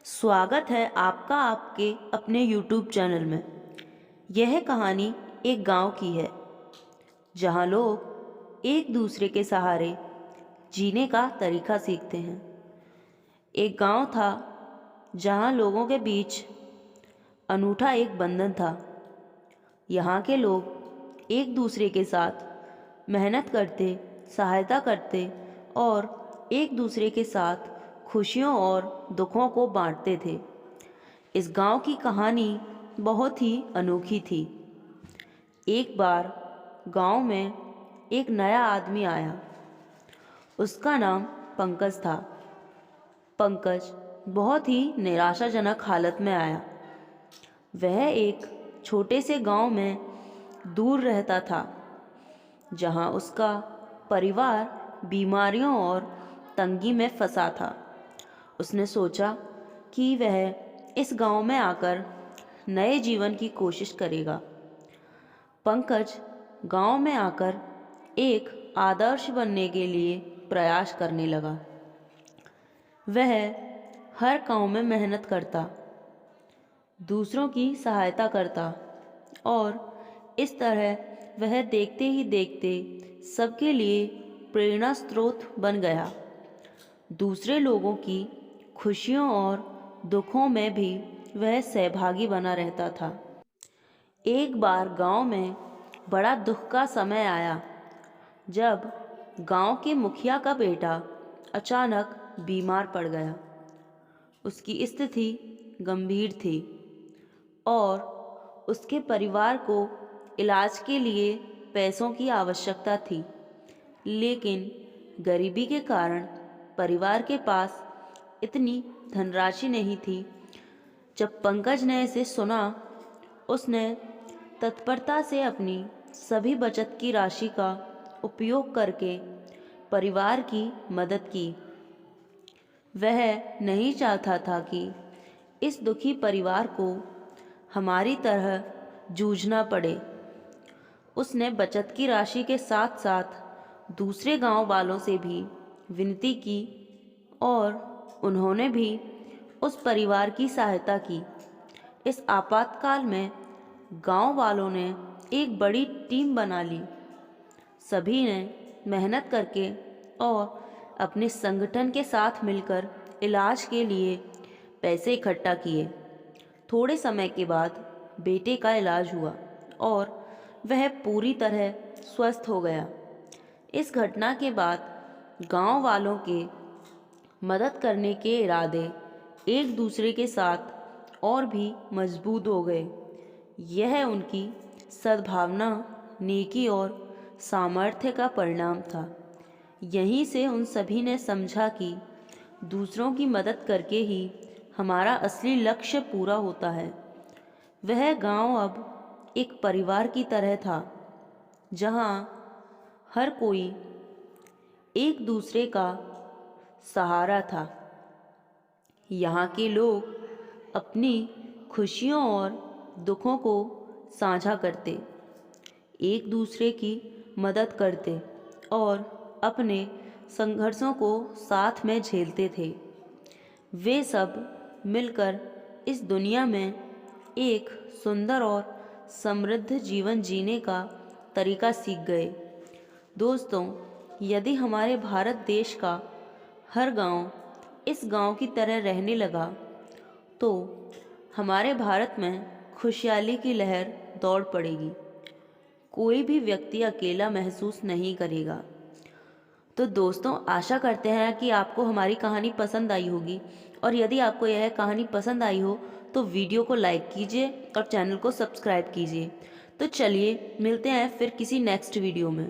स्वागत है आपका आपके अपने YouTube चैनल में। यह कहानी एक गांव की है जहां लोग एक दूसरे के सहारे जीने का तरीका सीखते हैं। एक गांव था जहां लोगों के बीच अनूठा एक बंधन था। यहाँ के लोग एक दूसरे के साथ मेहनत करते, सहायता करते और एक दूसरे के साथ खुशियों और दुखों को बांटते थे। इस गांव की कहानी बहुत ही अनोखी थी। एक बार गांव में एक नया आदमी आया। उसका नाम पंकज था। पंकज बहुत ही निराशाजनक हालत में आया। वह एक छोटे से गांव में दूर रहता था, जहां उसका परिवार बीमारियों और तंगी में फंसा था। उसने सोचा कि वह इस गांव में आकर नए जीवन की कोशिश करेगा। पंकज गांव में आकर एक आदर्श बनने के लिए प्रयास करने लगा। वह हर काम में मेहनत करता, दूसरों की सहायता करता और इस तरह वह देखते ही देखते सबके लिए प्रेरणा स्रोत बन गया। दूसरे लोगों की खुशियों और दुखों में भी वह सहभागी बना रहता था। एक बार गांव में बड़ा दुख का समय आया, जब गांव के मुखिया का बेटा अचानक बीमार पड़ गया। उसकी स्थिति गंभीर थी और उसके परिवार को इलाज के लिए पैसों की आवश्यकता थी, लेकिन गरीबी के कारण परिवार के पास इतनी धनराशि नहीं थी। जब पंकज ने इसे सुना, उसने तत्परता से अपनी सभी बचत की राशि का उपयोग करके परिवार की मदद की। वह नहीं चाहता था कि इस दुखी परिवार को हमारी तरह जूझना पड़े। उसने बचत की राशि के साथ साथ दूसरे गांव वालों से भी विनती की और उन्होंने भी उस परिवार की सहायता की। इस आपातकाल में गांव वालों ने एक बड़ी टीम बना ली। सभी ने मेहनत करके और अपने संगठन के साथ मिलकर इलाज के लिए पैसे इकट्ठा किए। थोड़े समय के बाद बेटे का इलाज हुआ और वह पूरी तरह स्वस्थ हो गया। इस घटना के बाद गांव वालों के मदद करने के इरादे एक दूसरे के साथ और भी मजबूत हो गए। यह उनकी सद्भावना, नेकी और सामर्थ्य का परिणाम था। यहीं से उन सभी ने समझा कि दूसरों की मदद करके ही हमारा असली लक्ष्य पूरा होता है। वह गांव अब एक परिवार की तरह था, जहां हर कोई एक दूसरे का सहारा था। यहाँ के लोग अपनी खुशियों और दुखों को साझा करते, एक दूसरे की मदद करते और अपने संघर्षों को साथ में झेलते थे। वे सब मिलकर इस दुनिया में एक सुंदर और समृद्ध जीवन जीने का तरीका सीख गए। दोस्तों, यदि हमारे भारत देश का हर गांव इस गांव की तरह रहने लगा, तो हमारे भारत में खुशहाली की लहर दौड़ पड़ेगी। कोई भी व्यक्ति अकेला महसूस नहीं करेगा। तो दोस्तों, आशा करते हैं कि आपको हमारी कहानी पसंद आई होगी, और यदि आपको यह कहानी पसंद आई हो तो वीडियो को लाइक कीजिए और चैनल को सब्सक्राइब कीजिए। तो चलिए मिलते हैं फिर किसी नेक्स्ट वीडियो में।